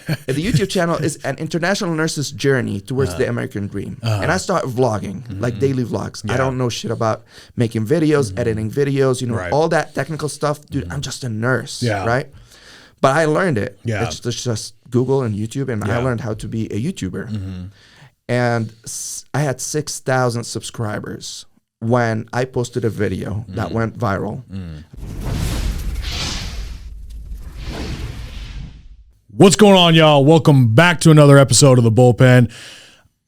The YouTube channel is an international nurse's journey towards the American dream. And I start vlogging, like daily vlogs. I don't know shit about making videos, editing videos, all that technical stuff. Dude, I'm just a nurse, right? But I learned it. Yeah. It's just Google and YouTube, and I learned how to be a YouTuber. And I had 6,000 subscribers when I posted a video that went viral. What's going on, y'all? Welcome back to another episode of the Bullpen.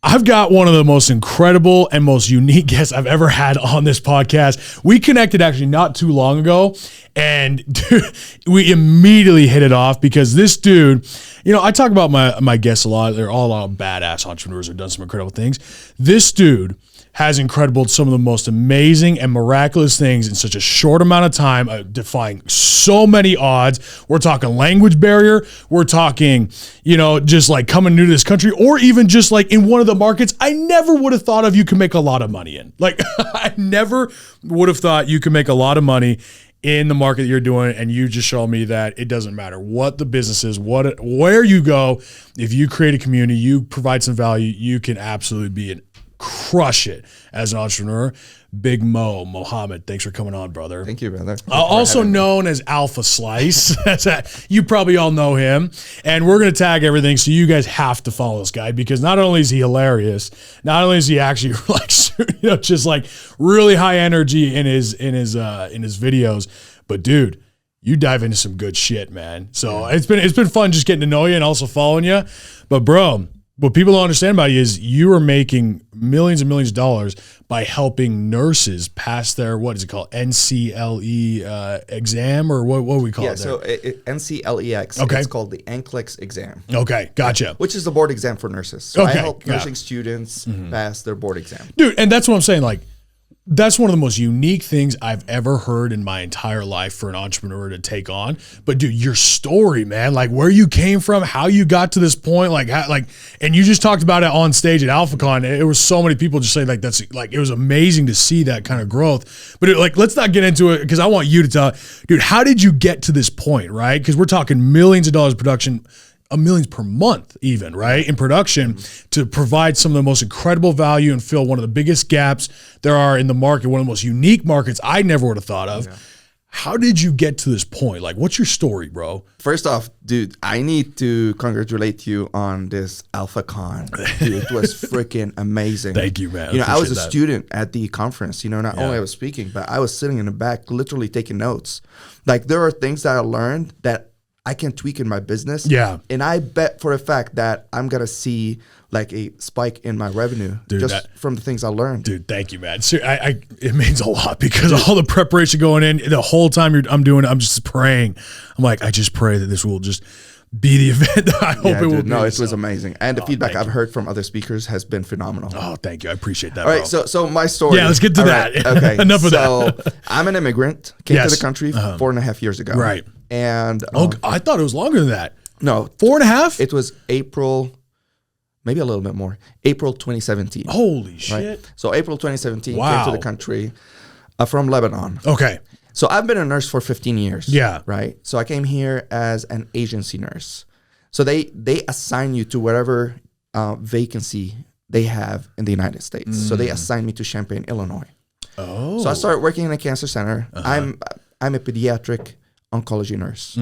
I've got one of the most incredible and most unique guests I've ever had on this podcast. We connected actually not too long ago, and dude, we immediately hit it off because this dude, I talk about my guests a lot. They're all a lot of badass entrepreneurs who've done some incredible things. This dude has some of the most amazing and miraculous things in such a short amount of time, defying so many odds. We're talking language barrier. We're talking, just like coming new to this country, or even just like in one of the markets I never would have thought of you could make a lot of money in. Like I never would have thought you could make a lot of money in the market that you're doing, and you just show me that it doesn't matter what the business is, where you go, if you create a community, you provide some value, you can absolutely crush it as an entrepreneur. Big Mohamad, thanks for coming on, brother. Thank you, brother. Also known as Alpha Slice. You probably all know him. And we're going to tag everything, so you guys have to follow this guy, because not only is he hilarious, not only is he actually just like really high energy in his videos, but dude, you dive into some good shit, man. So it's been fun just getting to know you and also following you. But bro, what people don't understand about you is you are making millions and millions of dollars by helping nurses pass their, what is it called, NCLE exam, or what we call it? Yeah, so NCLEX. Okay. It's called the NCLEX exam. Okay, gotcha. Which is the board exam for nurses. So I help nursing students pass their board exam. Dude, and that's what I'm saying, like, that's one of the most unique things I've ever heard in my entire life for an entrepreneur to take on. But dude, your story, man, like where you came from, how you got to this point, and you just talked about it on stage at AlphaCon. It was so many people just say like, that's like, it was amazing to see that kind of growth. But let's not get into it, because I want you to tell, dude, how did you get to this point, right? Because we're talking millions of dollars production, millions per month even, right, in production, to provide some of the most incredible value and fill one of the biggest gaps there are in the market, one of the most unique markets I never would have thought of. Yeah. How did you get to this point? Like, what's your story, bro? First off, dude, I need to congratulate you on this AlphaCon. Dude, it was freaking amazing. Thank you, man. I was a student at the conference. Not only I was speaking, but I was sitting in the back literally taking notes. Like, there are things that I learned that I can tweak in my business. Yeah. And I bet for a fact that I'm going to see like a spike in my revenue, dude, from the things I learned. Dude, thank you, man. It means a lot, because all the preparation going in, the whole time I'm just praying. I'm like, I just pray that this will just be the event that I hope it will be. No, it was amazing. And the feedback I've heard from other speakers has been phenomenal. Oh, thank you. I appreciate that. All right, so my story. Yeah, let's get to that. Right, okay. Enough of that. So I'm an immigrant, came to the country 4.5 years ago. Right. And I thought it was longer than that. No. 4.5? It was April, maybe a little bit more, April 2017. Holy shit. Right? So April 2017, came to the country from Lebanon. Okay. So I've been a nurse for 15 years. Yeah. Right? So I came here as an agency nurse. So they assign you to whatever vacancy they have in the United States. So they assigned me to Champaign, Illinois. Oh. So I started working in a cancer center. I'm a pediatric oncology nurse.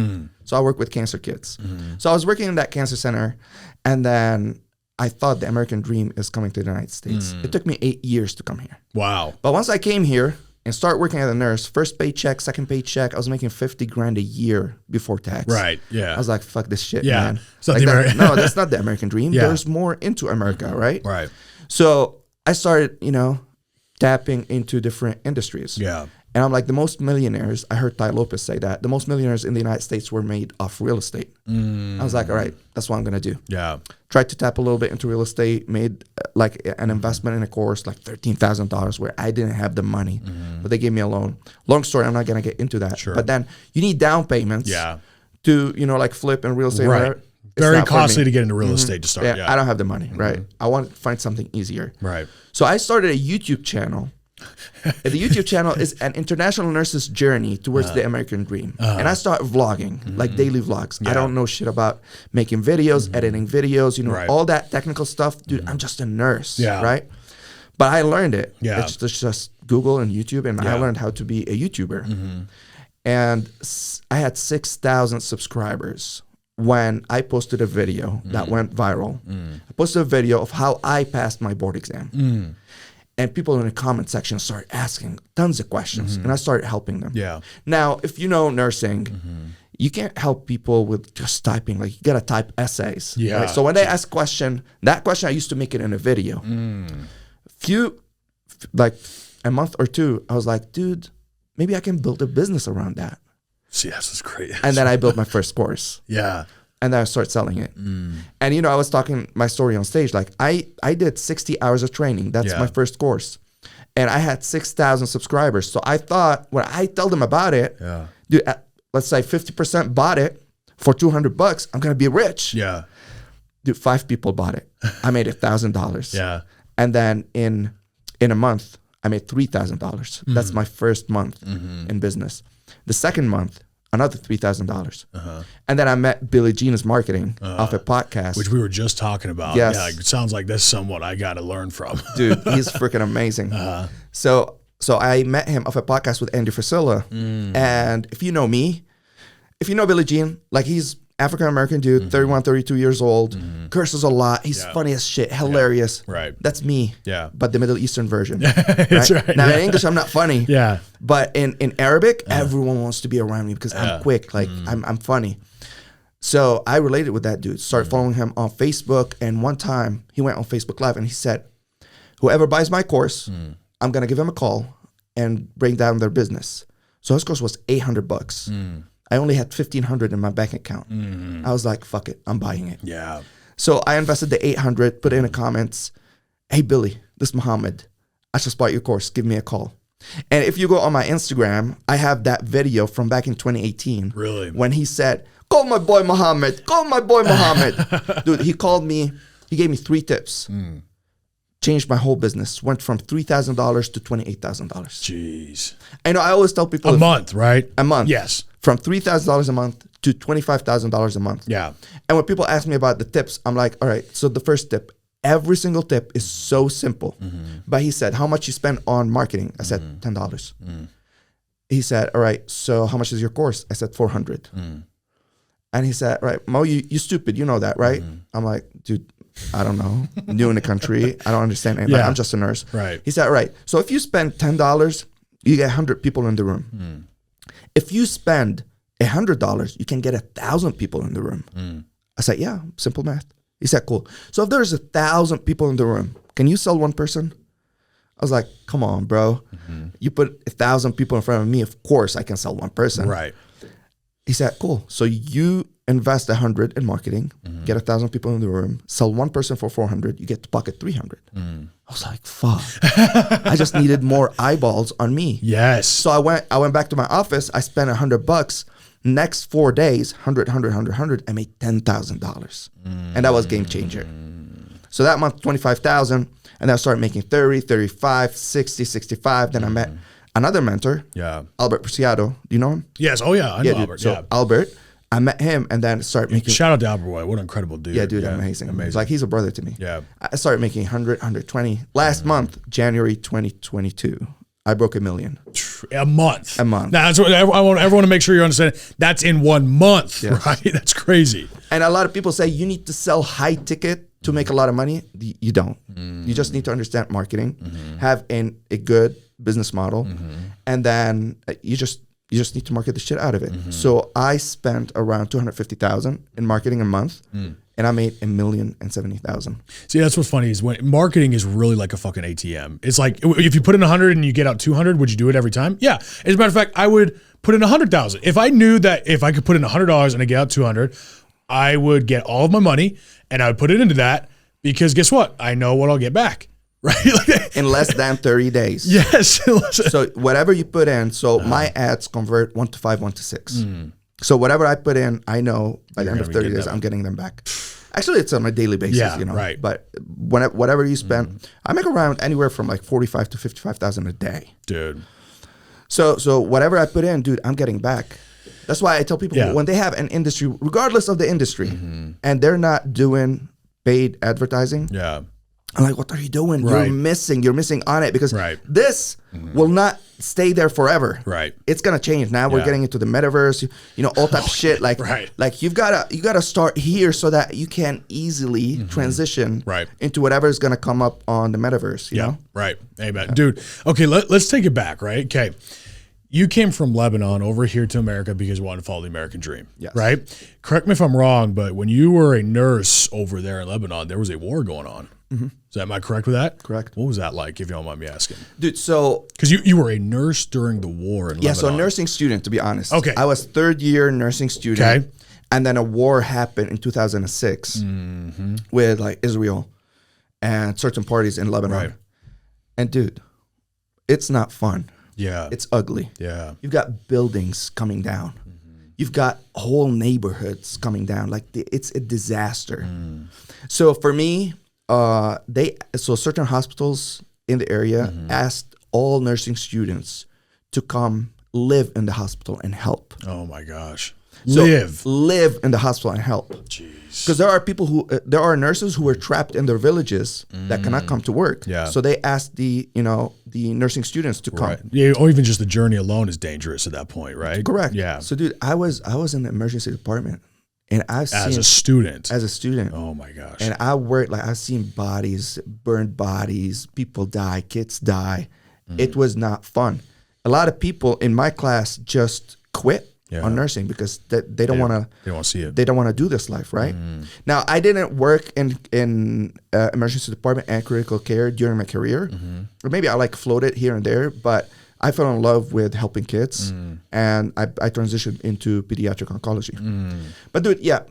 So I work with cancer kids. So I was working in that cancer center, and then I thought the American dream is coming to the United States. It took me 8 years to come here. Wow. But once I came here and started working as a nurse, first paycheck, second paycheck, I was making $50,000 a year before tax. Right. Yeah. I was like, fuck this shit, yeah. man. No, that's not the American dream. Yeah. There's more into America, right? Right. So I started, tapping into different industries. Yeah. And I'm like, the most millionaires, I heard Ty Lopez say that, the most millionaires in the United States were made off real estate. I was like, all right, that's what I'm going to do. Yeah. Tried to tap a little bit into real estate, made like an investment in a course, like $13,000, where I didn't have the money, but they gave me a loan. Long story, I'm not going to get into that. Sure. But then you need down payments to, like flip and real estate. Right. Whatever. Very costly to get into real estate to start. Yeah, I don't have the money, right? I want to find something easier. Right. So I started a YouTube channel The YouTube channel is an international nurse's journey towards the American dream. And I start vlogging, like daily vlogs. I don't know shit about making videos, editing videos, all that technical stuff. Dude, I'm just a nurse, right? But I learned it. It's just Google and YouTube, and I learned how to be a YouTuber. And I had 6,000 subscribers when I posted a video that went viral. I posted a video of how I passed my board exam. And people in the comment section started asking tons of questions, and I started helping them. Now, if you know nursing, you can't help people with just typing. Like, you got to type essays. Right? So when they ask a question, that question, I used to make it in a video. Like a month or two, I was like, dude, maybe I can build a business around that. Yes, that's great. And then I built my first course. And then I started selling it. And, I was talking my story on stage. Like, I did 60 hours of training. That's my first course. And I had 6,000 subscribers. So I thought, when I tell them about it, dude, let's say 50% bought it for $200, I'm going to be rich. Dude, 5 people bought it. I made $1,000. And then in a month, I made $3,000. That's my first month in business. The second month, another $3,000. And then I met Billy Jean's marketing off a podcast. Which we were just talking about. Yes. Yeah, it sounds like that's someone I got to learn from. Dude, he's freaking amazing. So I met him off a podcast with Andy Frisella. And if you know me, if you know Billy Jean, like, he's African-American dude, 31, 32 years old, curses a lot. He's funny as shit, hilarious. Right. That's me. But the Middle Eastern version. That's right. Now, in English, I'm not funny. But in Arabic, everyone wants to be around me because I'm quick. Like, I'm funny. So I related with that dude. Started following him on Facebook. And one time, he went on Facebook Live and he said, whoever buys my course, I'm going to give him a call and bring down their business. So his course was $800. I only had $1,500 in my bank account. I was like, fuck it, I'm buying it. So I invested the $800, put in the comments, hey, Billy, this is Mohamad. I just bought your course. Give me a call. And if you go on my Instagram, I have that video from back in 2018. Really? When he said, call my boy Mohamad. Call my boy Mohamad. Dude, he called me. He gave me 3 tips. Changed my whole business. Went from $3,000 to $28,000. Jeez. I know I always tell people. A month, right? A month. Yes. From $3,000 a month to $25,000 a month. And when people ask me about the tips, I'm like, all right, so the first tip, every single tip is so simple. But he said, how much you spend on marketing? I said, $10. He said, all right, so how much is your course? I said, $400. And he said, all right, Mo, you stupid. You know that, right? I'm like, dude, I don't know. New in the country. I don't understand anything. I'm just a nurse. Right. He said, all right, so if you spend $10, you get 100 people in the room. If you spend $100, you can get 1,000 people in the room. I said, yeah, simple math. He said, cool. So if there's 1,000 people in the room, can you sell one person? I was like, come on, bro. You put 1,000 people in front of me, of course I can sell one person. Right. He said, cool. So you invest 100 in marketing, get 1,000 people in the room, sell one person for 400, you get to pocket 300. I was like, fuck. I just needed more eyeballs on me. Yes. So I went back to my office. I spent $100. Next 4 days, 100, I made $10,000. And that was game changer. So that month, 25,000. And then I started making 30, 35, 60, 65. Then I met another mentor, Albert Preciado. Do you know him? Yes. Oh, yeah. I know Albert. So Albert, I met him and then started making. Shout out to Albert Boy. What an incredible dude. Yeah, dude, amazing. It's like, he's a brother to me. Yeah. I started making 100, 120. Last month, January 2022, I broke $1 million. A month. A month. Now, that's what I want everyone to make sure you understand. That's in 1 month, right? That's crazy. And a lot of people say you need to sell high ticket to make a lot of money. You don't. You just need to understand marketing, have a good business model, and then you just need to market the shit out of it. So I spent around $250,000 in marketing a month, and I made $1,070,000. See, that's what's funny is when marketing is really like a fucking ATM. It's like if you put in 100 and you get out 200, would you do it every time? Yeah. As a matter of fact, I would put in 100,000. If I knew that if I could put in $100 and I get out 200, I would get all of my money and I would put it into that because guess what? I know what I'll get back. Right? In less than 30 days. Yes. So whatever you put in, so my ads convert 1 to 5, 1 to 6. So whatever I put in, I know by the end of 30 days, I'm getting them back. Actually, it's on a daily basis, Yeah, right. But whatever you spend, I make around anywhere from like 45 to 55,000 a day. Dude. So whatever I put in, dude, I'm getting back. That's why I tell people when they have an industry, regardless of the industry, and they're not doing paid advertising. Yeah. I'm like, what are you doing? Right. You're missing on it because this will not stay there forever. Right. It's gonna change. Now we're getting into the metaverse, all type of shit. Like, like you gotta start here so that you can easily transition into whatever is gonna come up on the metaverse. You know? Right. Amen. Dude. Okay, let's take it back, right? Okay. You came from Lebanon over here to America because you wanted to follow the American dream, right? Correct me if I'm wrong, but when you were a nurse over there in Lebanon, there was a war going on. Am I correct with that? Correct. What was that like, if you don't mind me asking? Dude, so... Because you were a nurse during the war in Lebanon. Yeah, so a nursing student, to be honest. Okay. I was third year nursing student. Okay. And then a war happened in 2006 with like Israel and certain parties in Lebanon. Right. And dude, it's not fun. Yeah. It's ugly. Yeah. You've got buildings coming down. You've got whole neighborhoods coming down. Like it's a disaster. So for me, certain hospitals in the area asked all nursing students to come live in the hospital and help. Oh my gosh. So live in the hospital and help. Jeez. Because there are nurses who were trapped in their villages that cannot come to work. Yeah. So they asked the nursing students to come. Right. Yeah, or even just the journey alone is dangerous at that point, right? Correct. Yeah. So dude, I was in the emergency department, and I've seen as a student. Oh my gosh. And I've seen bodies, burned bodies, people die, kids die. It was not fun. A lot of people in my class just quit on nursing because they don't want to. They don't want to see it. They don't want to do this life, right? Now, I didn't work in emergency department and critical care during my career, or maybe I floated here and there, but I fell in love with helping kids, and I transitioned into pediatric oncology. But dude, yeah.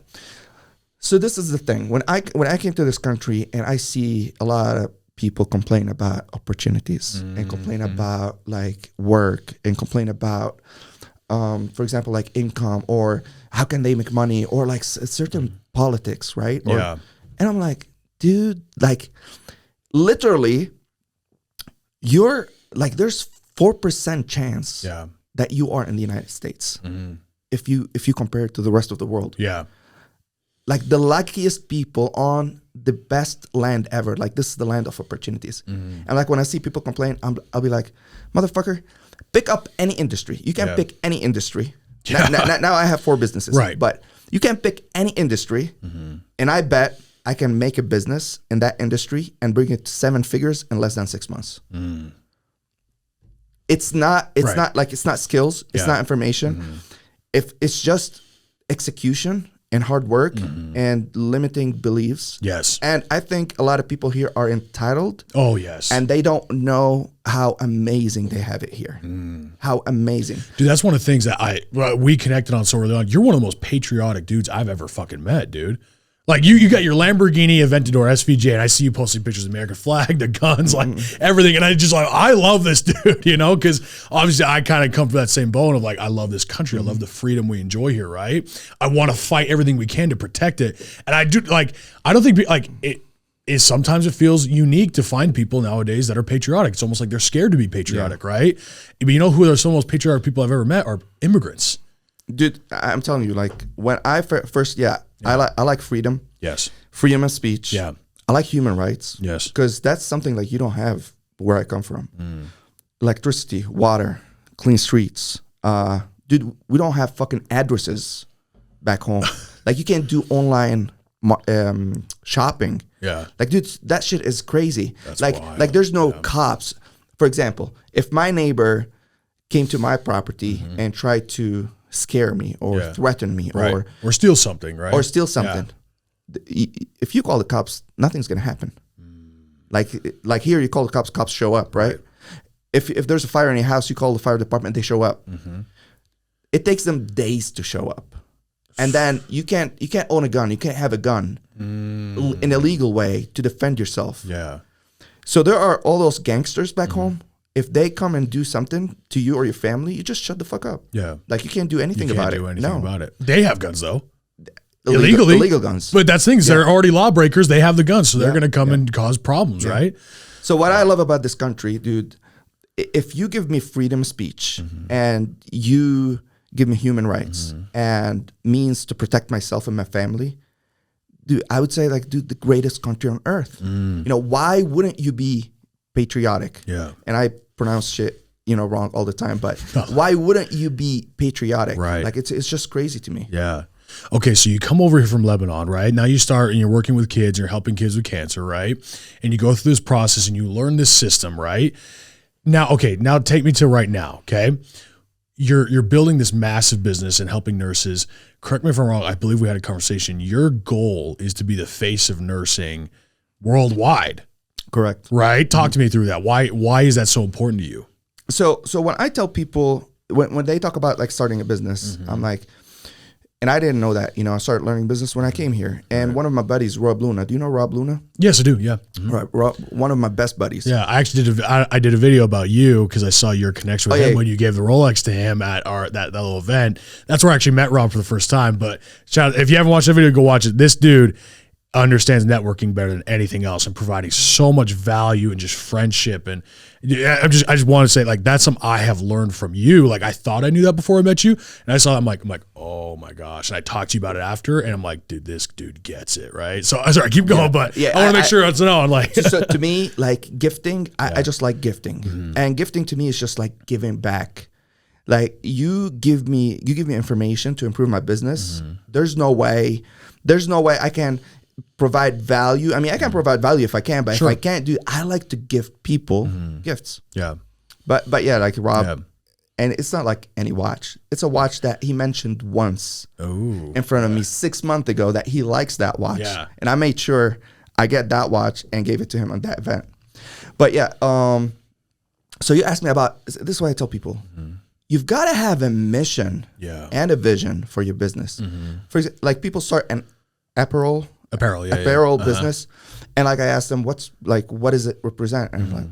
So this is the thing. When I came to this country and I see a lot of people complain about opportunities and complain about like work and complain about for example, like income or how can they make money or like certain politics, right? And I'm like, dude, like literally you're like, there's 4% chance that you are in the United States if you compare it to the rest of the world. Yeah. Like the luckiest people on the best land ever. Like this is the land of opportunities. And like when I see people complain, I'll be like, motherfucker, pick up any industry. You can pick any industry. Now I have 4 businesses. Right. But you can pick any industry, and I bet I can make a business in that industry and bring it to 7 figures in less than 6 months. It's not skills. It's not information. If it's just execution and hard work and limiting beliefs. Yes. And I think a lot of people here are entitled. Oh, yes. And they don't know how amazing they have it here. How amazing. Dude, that's one of the things that we connected on so early on. You're one of the most patriotic dudes I've ever fucking met, dude. Like you got your Lamborghini Aventador SVJ, and I see you posting pictures of the American flag, the guns, like everything. And I love this dude, because obviously I kind of come from that same bone of like, I love this country. I love the freedom we enjoy here, right? I want to fight everything we can to protect it. And I do, like, I don't think, like, it is sometimes it feels unique to find people nowadays that are patriotic. It's almost like they're scared to be patriotic, right? But you know who are some of the most patriotic people I've ever met are immigrants. Dude, I'm telling you, like, when I first, I like freedom. Yes. Freedom of speech. Yeah. I like human rights. Yes. Because that's something like you don't have where I come from. Electricity, water, clean streets. Dude, we don't have fucking addresses back home. Like you can't do online shopping. Yeah. Like, dude, that shit is crazy. That's like wild. Like there's no cops. For example, if my neighbor came to my property and tried to scare me or threaten me or steal something, right? Or steal something. If you call the cops, nothing's gonna happen. Like here, you call the cops show up, right? If there's a fire in your house, you call the fire department, they show up. It takes them days to show up, and then you can't own a gun, you can't have a gun in a legal way to defend yourself. Yeah. So there are all those gangsters back home. If they come and do something to you or your family, you just shut the fuck up. Yeah. Like you can't do anything about it. About it. They have guns though. illegally. Illegal guns. But that's things. They're already lawbreakers. They have the guns, so they're going to come and cause problems, right? So what I love about this country, dude, if you give me freedom of speech and you give me human rights and means to protect myself and my family, dude, I would say like, dude, the greatest country on earth. You know, why wouldn't you be patriotic? Yeah. And I pronounce shit, you know, wrong all the time, but why wouldn't you be patriotic? Right. Like it's just crazy to me. Yeah. Okay, so you come over here from Lebanon, right? Now you start and you're working with kids, you're helping kids with cancer, right? And you go through this process and you learn this system, right? Now, okay, now take me to right now, okay? You're building this massive business and helping nurses. Correct me if I'm wrong, I believe we had a conversation. Your goal is to be the face of nursing worldwide. Correct. Right? Talk to me through that. Why is that so important to you? So when I tell people, when they talk about like starting a business, I'm like, and I didn't know that, you know, I started learning business when I came here. And one of my buddies, Rob Luna, do you know Rob Luna? Yes, I do. Yeah. Right, Rob, one of my best buddies. Yeah, I actually I did a video about you because I saw your connection with him when you gave the Rolex to him at that little event. That's where I actually met Rob for the first time. But shout out, if you haven't watched the video, go watch it. This dude understands networking better than anything else and providing so much value and just friendship. And I just want to say, like, that's something I have learned from you. Like, I thought I knew that before I met you, and I saw I'm like, oh my gosh. And I talked to you about it after, and I'm like, dude, this dude gets it, right? So sorry, keep going, but I want to make sure it's known. Like, so to me, like gifting, I just like gifting, and gifting to me is just like giving back. Like you give me information to improve my business. There's no way I can provide value. I mean, I can provide value if I can, but if I can't do, I like to give people gifts. Yeah. But yeah, like Rob, and it's not like any watch. It's a watch that he mentioned once in front of me 6 months ago that he likes that watch. Yeah. And I made sure I get that watch and gave it to him on that event. But yeah, so you asked me about, this is what I tell people. You've got to have a mission and a vision for your business. For example, like people start an apparel business, and like I asked them, what does it represent? And I'm like,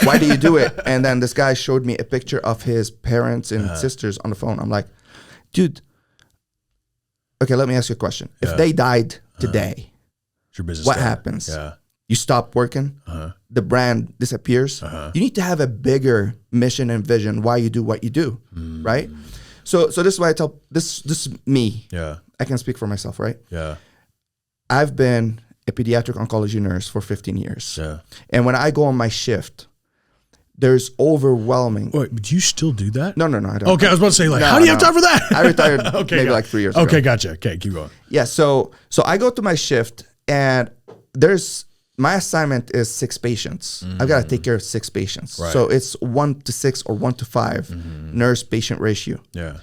why do you do it? And then this guy showed me a picture of his parents and sisters on the phone. I'm like, dude, okay, let me ask you a question. If they died today, your business what happens? You stop working, the brand disappears. You need to have a bigger mission and vision why you do what you do, right? So this is why I tell, this is me. Yeah. I can speak for myself, right? Yeah. I've been a pediatric oncology nurse for 15 years. Yeah. And when I go on my shift, there's overwhelming. Wait, but do you still do that? No, I don't. Okay, I was about to say, like, how do you have time for that? I retired maybe like 3 years ago. Okay, gotcha. Okay, keep going. Yeah, so I go to my shift, and my assignment is 6 patients. I've got to take care of 6 patients. Right. So it's 1 to 6 or 1 to 5 nurse-patient ratio. Yeah.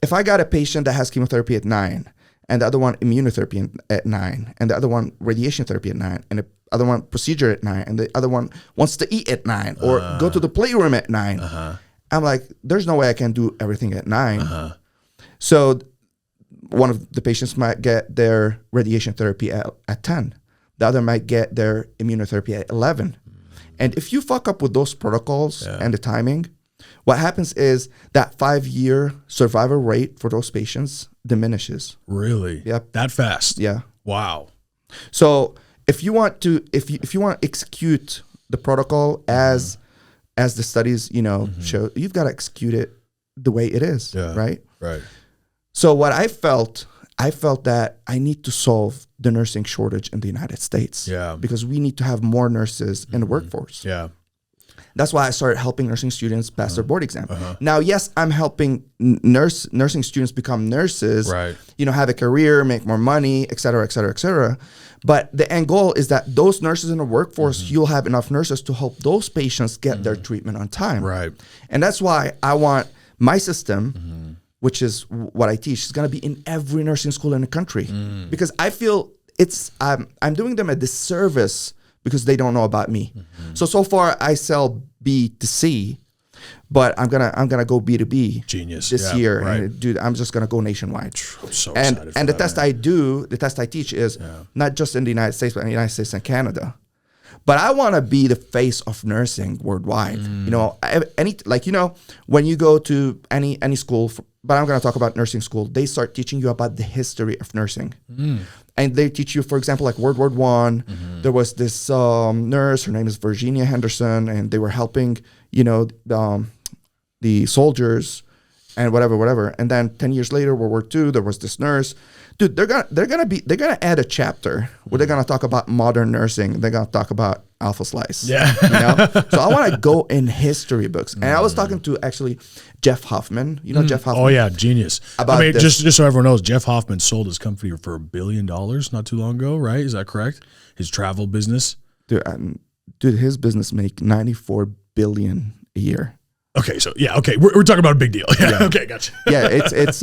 If I got a patient that has chemotherapy at 9, and the other one immunotherapy at 9, and the other one radiation therapy at 9, and the other one procedure at 9, and the other one wants to eat at 9 or go to the playroom at 9. I'm like, there's no way I can do everything at 9. So one of the patients might get their radiation therapy at 10. The other might get their immunotherapy at 11. And if you fuck up with those protocols and the timing, what happens is that 5-year survival rate for those patients diminishes. Really? Yep. That fast? Yeah. Wow. So if you want to execute the protocol as the studies, show, you've got to execute it the way it is. Yeah. Right. Right. So what I felt that I need to solve the nursing shortage in the United States. Yeah. Because we need to have more nurses in the workforce. Yeah. That's why I started helping nursing students pass their board exam. Now, yes, I'm helping nursing students become nurses, right? Have a career, make more money, et cetera, et cetera, et cetera. But the end goal is that those nurses in the workforce, you'll have enough nurses to help those patients get their treatment on time. Right. And that's why I want my system, which is what I teach, is going to be in every nursing school in the country. Because I feel I'm doing them a disservice because they don't know about me. So far I sell B to C, but I'm gonna go B2B this year. Right. And dude, I'm just gonna go nationwide. I'm so excited. And the test I teach is not just in the United States, but in the United States and Canada. But I want to be the face of nursing worldwide. You know, when you go to any school, but I'm going to talk about nursing school, they start teaching you about the history of nursing. And they teach you, for example, like World War I, there was this nurse, her name is Virginia Henderson, and they were helping, you know, the soldiers and whatever. And then 10 years later, World War II, there was this nurse. Dude, they're gonna add a chapter where they're gonna talk about modern nursing. They're gonna talk about Alpha Slice. Yeah. You know? So I want to go in history books. And I was talking to actually Jeff Hoffman. You know Jeff Hoffman? Oh yeah, genius. About this. Just so everyone knows, Jeff Hoffman sold his company for $1 billion not too long ago, right? Is that correct? His travel business. Dude, his business make $94 billion a year. Okay, so yeah, okay, we're talking about a big deal. Yeah. Okay, gotcha. Yeah, it's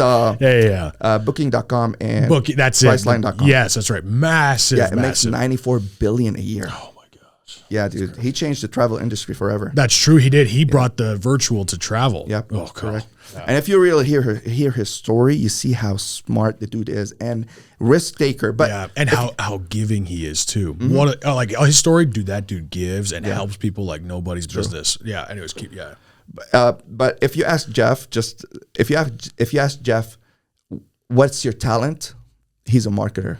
booking.com and that's Priceline.com. Yes, that's right. Massive. Yeah, it massive. makes $94 billion a year. Oh my gosh. Yeah, dude, he changed the travel industry forever. That's true. He did. He brought the virtual to travel. Yep. Oh, correct. Yeah. And if you really hear his story, you see how smart the dude is and risk taker. But yeah, and how giving he is too. Like his story, dude. That dude gives and helps people like nobody's business. Yeah. Anyways, yeah. But if you ask Jeff, if you ask Jeff, what's your talent? He's a marketer.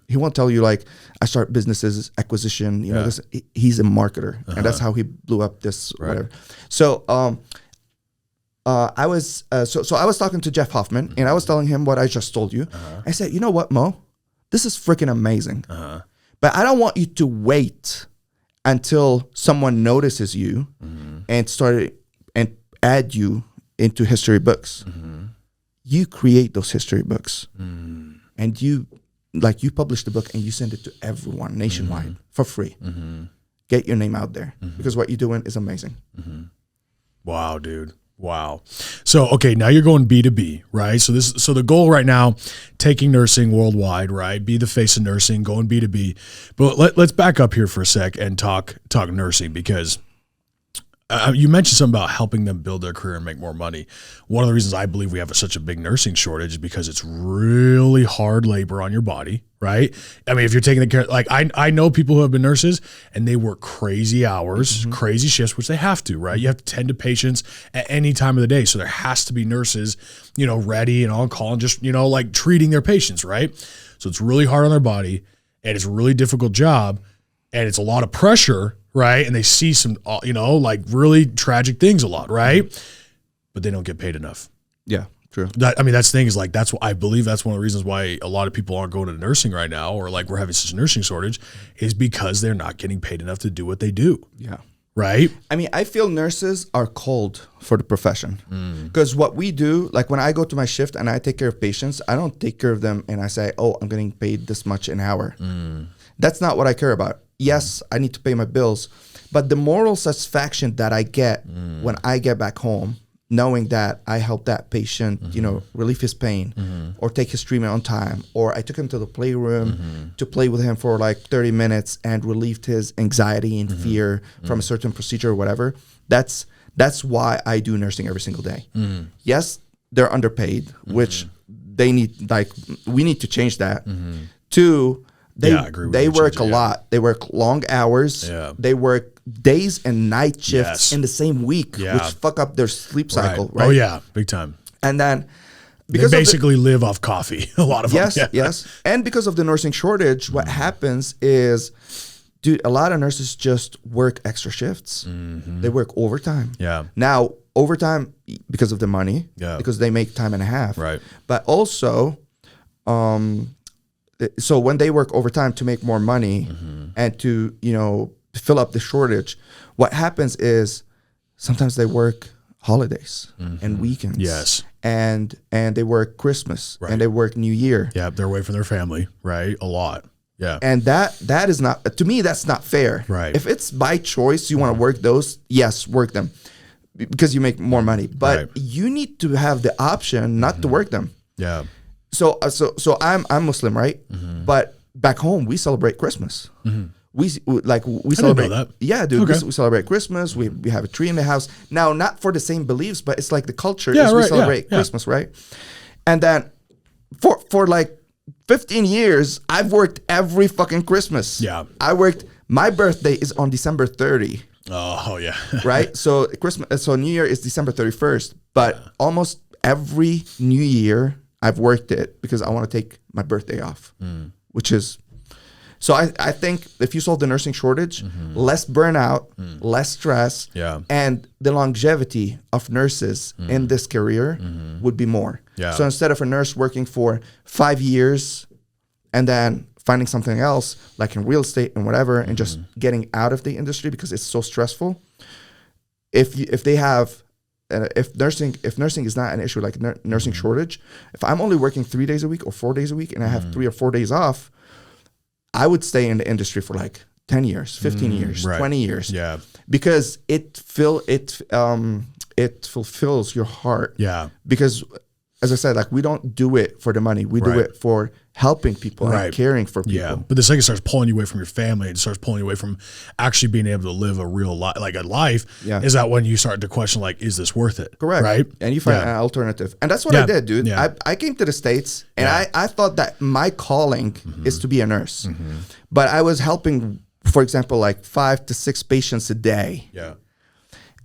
He won't tell you like I start businesses acquisition. You know, he's a marketer, and that's how he blew up this whatever. So I was talking to Jeff Hoffman, and I was telling him what I just told you. I said, you know what, Mo, this is freaking amazing, but I don't want you to wait until someone notices you and add you into history books. You create those history books, and you publish the book and you send it to everyone nationwide for free. Get your name out there because what you're doing is amazing. Wow, dude. Wow. So, okay, now you're going B2B, right? So the goal right now, taking nursing worldwide, right? Be the face of nursing, going B2B. But let's back up here for a sec and talk nursing, because you mentioned something about helping them build their career and make more money. One of the reasons I believe we have such a big nursing shortage is because it's really hard labor on your body, right? I mean, if you're taking the care, like I know people who have been nurses and they work crazy hours, crazy shifts, which they have to, right? You have to tend to patients at any time of the day. So there has to be nurses, you know, ready and on call and just, you know, like treating their patients, right? So it's really hard on their body and it's a really difficult job and it's a lot of pressure, right? And they see some, you know, like really tragic things a lot, right? But they don't get paid enough. Yeah, true. That's the thing is like, that's what I believe that's one of the reasons why a lot of people aren't going to nursing right now, or like we're having such a nursing shortage, is because they're not getting paid enough to do what they do. Yeah. Right? I mean, I feel nurses are called for the profession because what we do, like when I go to my shift and I take care of patients, I don't take care of them and I say, oh, I'm getting paid this much an hour. That's not what I care about. Yes, I need to pay my bills, but the moral satisfaction that I get when I get back home, knowing that I helped that patient, you know, relieve his pain or take his treatment on time, or I took him to the playroom to play with him for like 30 minutes and relieved his anxiety and fear from a certain procedure or whatever. That's why I do nursing every single day. Yes, they're underpaid, which they need, like, we need to change that. Two, they work a lot. They work long hours. Yeah. They work days and night shifts in the same week, which fuck up their sleep cycle. Right? Oh yeah, big time. And then because they basically live off coffee, a lot of them. Yes. And because of the nursing shortage, what happens is, dude, a lot of nurses just work extra shifts. They work overtime. Yeah. Now overtime because of the money. Yeah. Because they make time and a half. Right. But also, so when they work overtime to make more money and to, you know, fill up the shortage, what happens is sometimes they work holidays and weekends. Yes. And they work Christmas and they work New Year. Yeah, they're away from their family, right? A lot. Yeah. And that is not, to me, that's not fair. Right. If it's by choice, you want to work those, yes, work them because you make more money. But you need to have the option not to work them. Yeah. So I'm Muslim, right? But back home we celebrate Christmas. We celebrate. Didn't know that. Yeah, dude. Okay. We celebrate Christmas. We have a tree in the house. Now, not for the same beliefs, but it's like the culture is we celebrate Christmas, right? And then for like 15 years, I've worked every fucking Christmas. Yeah. I worked My birthday is on December 30. Oh yeah. Right? So New Year is December 31st, but almost every New Year I've worked it because I want to take my birthday off, which is, so I think if you solve the nursing shortage, less burnout, less stress, and the longevity of nurses in this career would be more. Yeah. So instead of a nurse working for 5 years and then finding something else like in real estate and whatever, and just getting out of the industry because it's so stressful. If nursing is not an issue like nursing shortage, if I'm only working 3 days a week or 4 days a week and I have 3 or 4 days off, I would stay in the industry for like 10 years, 15 years, 20 years. Yeah. Because it fulfills your heart. Yeah. Because as I said, like we don't do it for the money. We do it for helping people and caring for people. Yeah. But the second it starts pulling you away from your family, it starts pulling you away from actually being able to live a real life, like a life. Yeah. Is that when you start to question, like, is this worth it? Correct. Right. And you find an alternative. And that's what I did, dude. Yeah. I came to the States and I thought that my calling is to be a nurse. But I was helping, for example, like 5 to 6 patients a day. Yeah.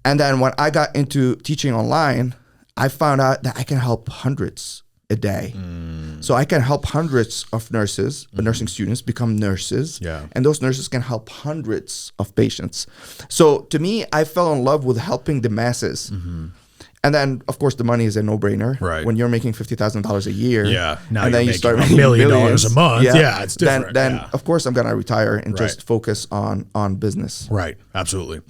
And then when I got into teaching online, I found out that I can help hundreds a day. So I can help hundreds of nurses, nursing students become nurses. Yeah. And those nurses can help hundreds of patients. So to me, I fell in love with helping the masses. And then, of course, the money is a no-brainer. Right. When you're making $50,000 a year. Yeah. Now and then you start making making $1 million millions, a month. Yeah, it's different. Then of course, I'm going to retire and just focus on business. Right. Absolutely.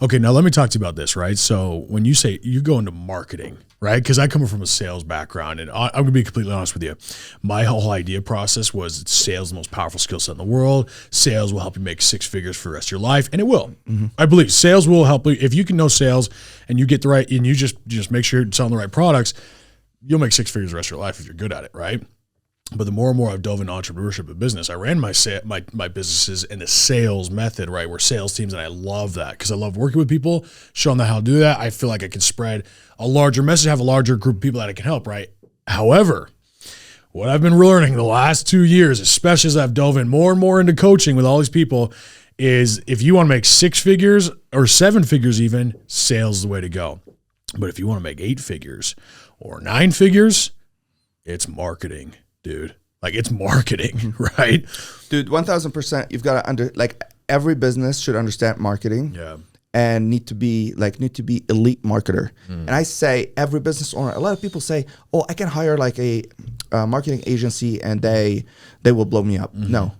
Okay. Now let me talk to you about this, right? So when you say you go into marketing, right? Because I come from a sales background, and I'm going to be completely honest with you. My whole idea process was sales is the most powerful skill set in the world. Sales will help you make 6 figures for the rest of your life, and it will. I believe sales will help you. If you can know sales and you get the right, and you just make sure you're selling the right products, you'll make 6 figures the rest of your life if you're good at it, right? But the more and more I've dove into entrepreneurship and business, I ran my businesses in the sales method, right? We're sales teams, and I love that because I love working with people, showing them how to do that. I feel like I can spread a larger message, have a larger group of people that I can help, right? However, what I've been learning the last 2 years, especially as I've dove in more and more into coaching with all these people, is if you want to make 6 figures or 7 figures even, sales is the way to go. But if you want to make 8 figures or 9 figures, it's marketing. Dude, like it's marketing, right? Dude, 1000%. You've got to every business should understand marketing. Yeah. And need to be elite marketer. And I say every business owner, a lot of people say, oh, I can hire like a marketing agency and they will blow me up. No.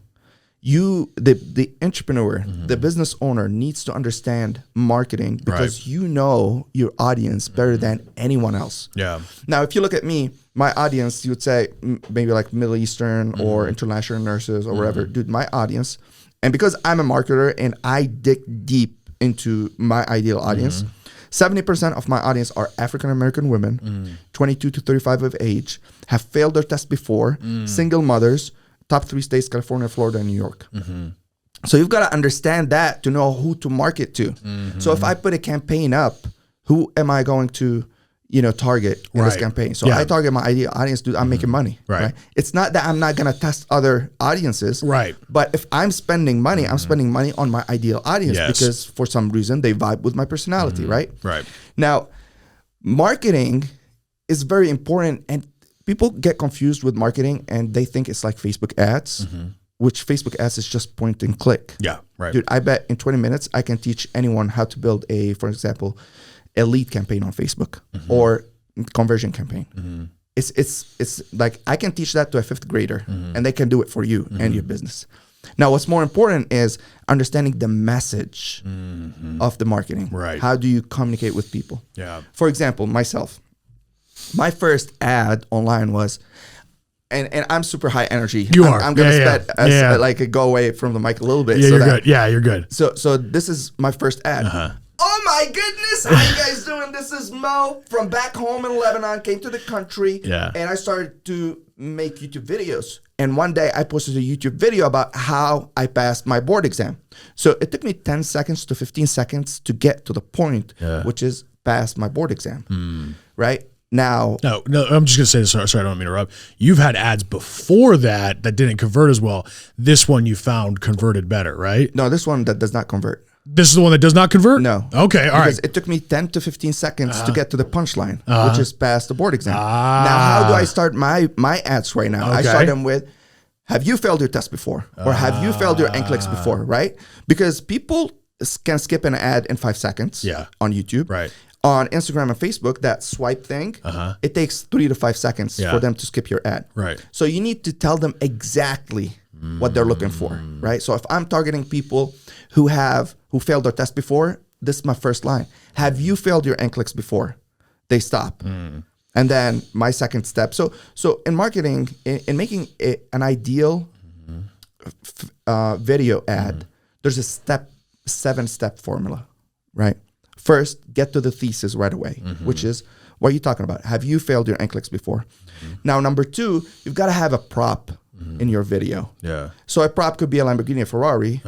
The entrepreneur, the business owner needs to understand marketing because you know your audience better than anyone else. Yeah. Now, if you look at me, my audience, you would say maybe like Middle Eastern or international nurses or whatever. Dude, my audience, and because I'm a marketer and I dig deep into my ideal audience, 70% of my audience are African-American women, 22 to 35 of age, have failed their test before, single mothers, top 3 states, California, Florida, and New York. So you've got to understand that to know who to market to. So if I put a campaign up, who am I going to target in this campaign? So I target my ideal audience, dude, I'm making money. Right. It's not that I'm not going to test other audiences. Right. But if I'm spending money, I'm spending money on my ideal audience because for some reason they vibe with my personality, right? Right. Now, marketing is very important, and people get confused with marketing and they think it's like Facebook ads, which Facebook ads is just point and click. Yeah, right. Dude, I bet in 20 minutes I can teach anyone how to build for example, a lead campaign on Facebook or conversion campaign. It's like I can teach that to a 5th grader and they can do it for you and your business. Now, what's more important is understanding the message of the marketing. Right. How do you communicate with people? Yeah. For example, myself, my first ad online was, and I'm super high energy. I'm going to like go away from the mic a little bit. Yeah, you're good. Yeah, you're good. So this is my first ad. Oh my goodness, how you guys doing? This is Mo from back home in Lebanon, came to the country, and I started to make YouTube videos. And one day I posted a YouTube video about how I passed my board exam. So it took me 10 seconds to 15 seconds to get to the point, which is pass my board exam, right? Now, No, I'm just gonna say this. Sorry, I don't mean to interrupt. You've had ads before that didn't convert as well. This one you found converted better, right? no, this one that does not convert. This is the one that does not convert? No. Okay, all right. Because it took me 10 to 15 seconds to get to the punchline, which is pass the board exam. Now, how do I start my ads right now? I start them with, have you failed your test before? Or have you failed your NCLEX before, right? Because people can skip an ad in 5 seconds on YouTube. Right. On Instagram and Facebook, that swipe thing, it takes 3 to 5 seconds for them to skip your ad. Right. So you need to tell them exactly what they're looking for, right? So if I'm targeting people who failed their test before, this is my first line. Have you failed your NCLEX before? They stop. And then my second step. So in marketing, in making an ideal video ad, there's a 7-step formula, right? First, get to the thesis right away, which is, what are you talking about? Have you failed your NCLEX before? Now, number 2, you've got to have a prop in your video. Yeah. So a prop could be a Lamborghini or Ferrari.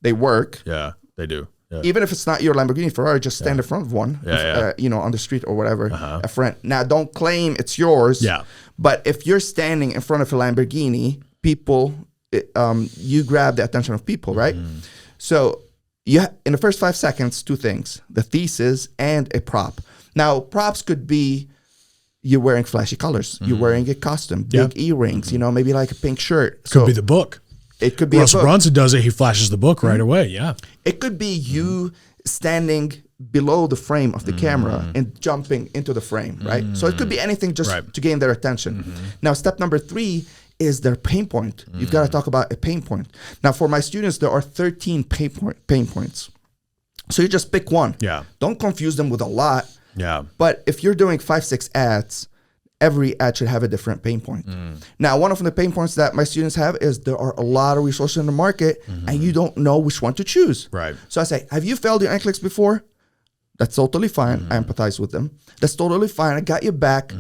They work. Yeah, they do. Yeah. Even if it's not your Lamborghini or Ferrari, just stand in front of one, on the street or whatever, a friend. Now, don't claim it's yours. Yeah. But if you're standing in front of a Lamborghini, people, you grab the attention of people, right? So in the first 5 seconds, 2 things: the thesis and a prop. Now, props could be you're wearing flashy colors, you're wearing a costume, big earrings, maybe like a pink shirt. Could be the book. It could be Russell a book. Brunson does it. He flashes the book right away. Yeah. It could be you standing below the frame of the camera and jumping into the frame, right? So it could be anything just to gain their attention. Now, step number 3 is their pain point. You've got to talk about a pain point. Now, for my students, there are 13 pain points. So you just pick one. Yeah. Don't confuse them with a lot. Yeah. But if you're doing 5-6 ads, every ad should have a different pain point. Now, one of the pain points that my students have is there are a lot of resources in the market and you don't know which one to choose. Right. So I say, have you failed your NCLEX before? That's totally fine. I empathize with them. That's totally fine. I got your back.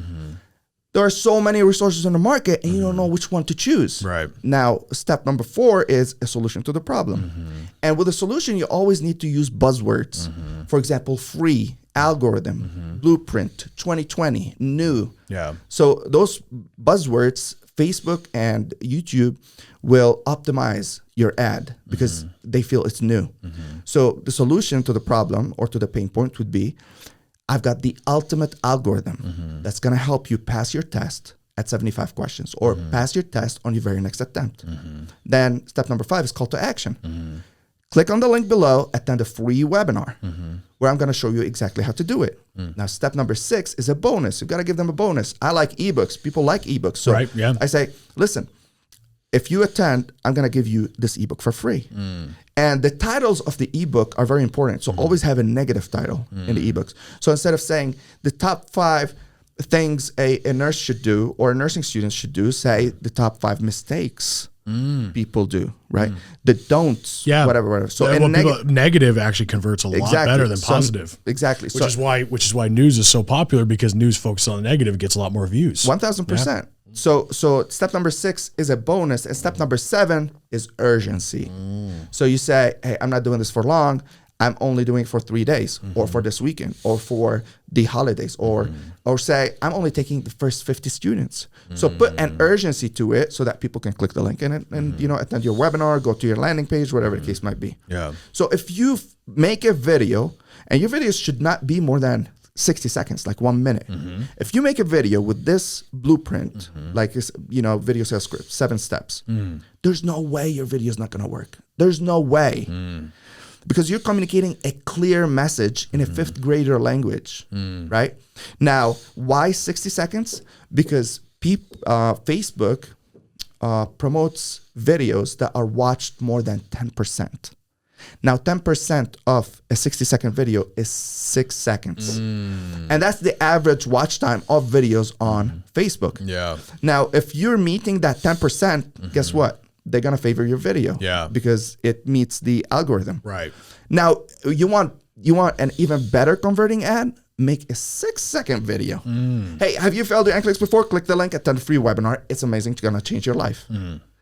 There are so many resources in the market and you don't know which one to choose. Right. Now, step number 4 is a solution to the problem. And with a solution, you always need to use buzzwords. For example, free, algorithm, blueprint, 2020, new. Yeah. So those buzzwords, Facebook and YouTube will optimize your ad because they feel it's new. So the solution to the problem or to the pain point would be, I've got the ultimate algorithm that's going to help you pass your test at 75 questions or pass your test on your very next attempt. Then step number 5 is call to action. Click on the link below, attend a free webinar where I'm going to show you exactly how to do it. Now, step number 6 is a bonus. You've got to give them a bonus. I like ebooks. People like ebooks. So I say, listen, if you attend, I'm going to give you this ebook for free. And the titles of the ebook are very important. So always have a negative title in the ebooks. So instead of saying the top 5 things a nurse should do or a nursing student should do, say the top 5 mistakes people do, right? The don'ts, whatever. So negative actually converts a lot better than positive. Exactly. Which is why news is so popular, because news focused on the negative gets a lot more views. 1,000%. So step number 6 is a bonus, and step number 7 is urgency. So you say, hey, I'm not doing this for long. I'm only doing it for 3 days or for this weekend or for the holidays or say I'm only taking the first 50 students. So put an urgency to it so that people can click the link and attend your webinar, go to your landing page, whatever the case might be. Yeah. So if you make a video, and your videos should not be more than 60 seconds, like 1 minute. If you make a video with this blueprint, like this, video sales script, 7 steps, there's no way your video is not going to work. There's no way. Because you're communicating a clear message in a 5th grader language, right? Now, why 60 seconds? Because Facebook promotes videos that are watched more than 10%. Now, 10% of a 60-second video is 6 seconds. And that's the average watch time of videos on Facebook. Yeah. Now, if you're meeting that 10%, guess what? They're going to favor your video. Yeah. Because it meets the algorithm. Right. Now, you want an even better converting ad? Make a 6-second video. Hey, have you failed your NCLEX before? Click the link, attend the free webinar. It's amazing. It's going to change your life.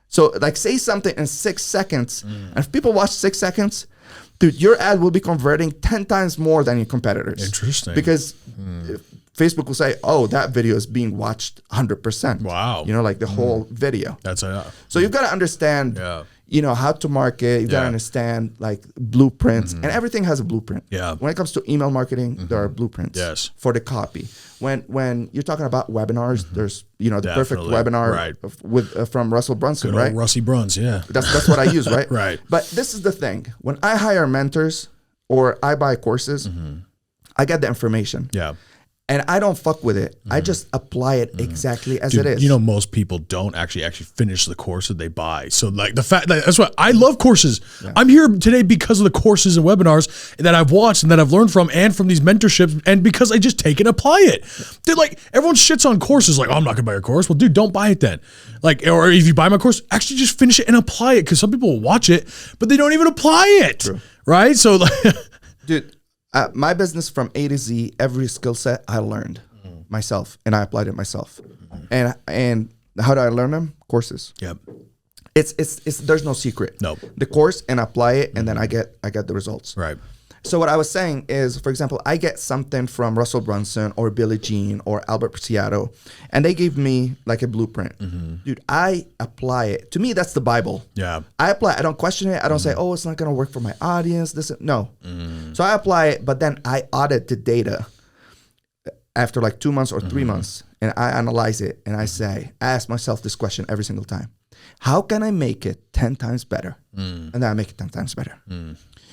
So say something in 6 seconds. And if people watch 6 seconds, dude, your ad will be converting 10 times more than your competitors. Interesting. Because Facebook will say, oh, that video is being watched 100%. Wow. You know, like the whole video. That's So you've got to understand, you know, how to market. You've got to understand like blueprints, and everything has a blueprint. Yeah. When it comes to email marketing, there are blueprints for the copy. When you're talking about webinars, there's, you know, the perfect webinar from Russell Brunson, right? Rusty Bruns, That's what I use, right? Right. But this is the thing. When I hire mentors or I buy courses, I get the information. Yeah. And I don't fuck with it. I just apply it exactly as it is. You know, most people don't actually finish the course that they buy. So like the fact that's why I love courses. I'm here today because of the courses and webinars that I've watched and that I've learned from, and from these mentorships, and because I just take and apply it. Dude, like everyone shits on courses like, oh, I'm not gonna buy your course. Well, dude, don't buy it then. Like, or if you buy my course, actually just finish it and apply it, because some people will watch it, but they don't even apply it. True. Right? So like dude, my business from A to Z, every skill set I learned myself, and I applied it myself. And how do I learn them? Courses. Yep. It's there's no secret. No. The course, and apply it, and then I get the results. Right. So what I was saying is, for example, I get something from Russell Brunson or Billie Jean or Albert Preciado, and they give me like a blueprint. Dude, I apply it. To me, that's the Bible. Yeah. I apply. I don't question it. I don't say, oh, it's not going to work for my audience. No. So I apply it, but then I audit the data after like 2 months or 3 months, and I analyze it, and I ask myself this question every single time. How can I make it 10 times better? And then I make it 10 times better.